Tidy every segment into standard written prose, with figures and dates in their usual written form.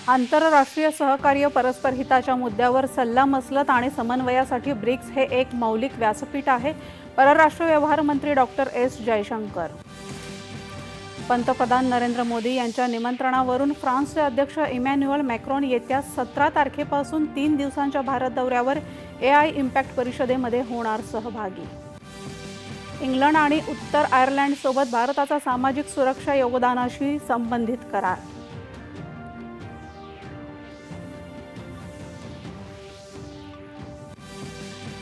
आंतरराष्ट्रीय सहकार्य परस्पर हिताच्या मुद्द्यावर सल्लामसलत आणि समन्वयासाठी ब्रिक्स हे एक मौलिक व्यासपीठ आहे. परराष्ट्र व्यवहार मंत्री डॉक्टर एस जयशंकर. पंतप्रधान नरेंद्र मोदी यांच्या निमंत्रणावरून फ्रान्सचे अध्यक्ष इमॅन्युअल मॅक्रॉन येत्या 17 तारखेपासून 3 दिवसांच्या भारत दौऱ्यावर AI इम्पॅक्ट परिषदेमध्ये होणार सहभागी. इंग्लंड आणि उत्तर आयर्लंडसोबत भारताचा सामाजिक सुरक्षा योगदानाशी संबंधित करार.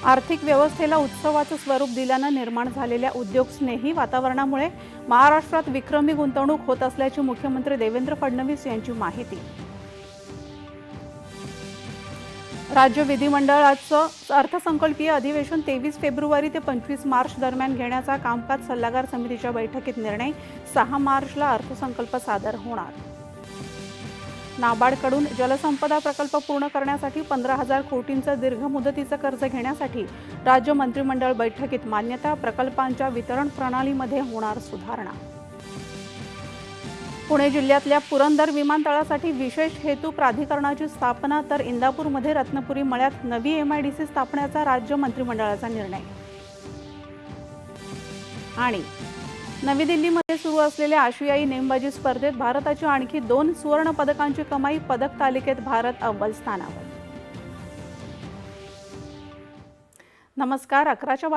आर्थिक व्यवस्थेला उत्सवाचं स्वरूप दिल्यानं निर्माण झालेल्या उद्योगस्नेही वातावरणामुळे महाराष्ट्रात विक्रमी गुंतवणूक होत असल्याची मुख्यमंत्री देवेंद्र फडणवीस यांची माहिती. राज्य विधिमंडळाचं अर्थसंकल्पीय अधिवेशन 23 फेब्रुवारी ते 25 मार्च दरम्यान घेण्याचा कामकाज सल्लागार समितीच्या बैठकीत निर्णय. 6 मार्चला अर्थसंकल्प सादर होणार. नाबार्डकडून जलसंपदा प्रकल्प पूर्ण करण्यासाठी 15,000 कोटींचं दीर्घ मुदतीचं कर्ज घेण्यासाठी राज्य मंत्रिमंडळ बैठकीत मान्यता. प्रकल्पांच्या वितरण प्रणालीमध्ये होणार सुधारणा. पुणे जिल्ह्यातल्या पुरंदर विमानतळासाठी विशेष हेतू प्राधिकरणाची स्थापना तर इंदापूरमध्ये रत्नपुरी मळ्यात नवी MIDC स्थापण्याचा राज्य मंत्रिमंडळाचा निर्णय. आणि नवी दिल्लीमध्ये सुरू असलेल्या आशियाई नेमबाजी स्पर्धेत भारताची आणखी 2 सुवर्ण पदकांची कमाई. पदक तालिकेत भारत अव्वल स्थानावर. नमस्कार. 11च्या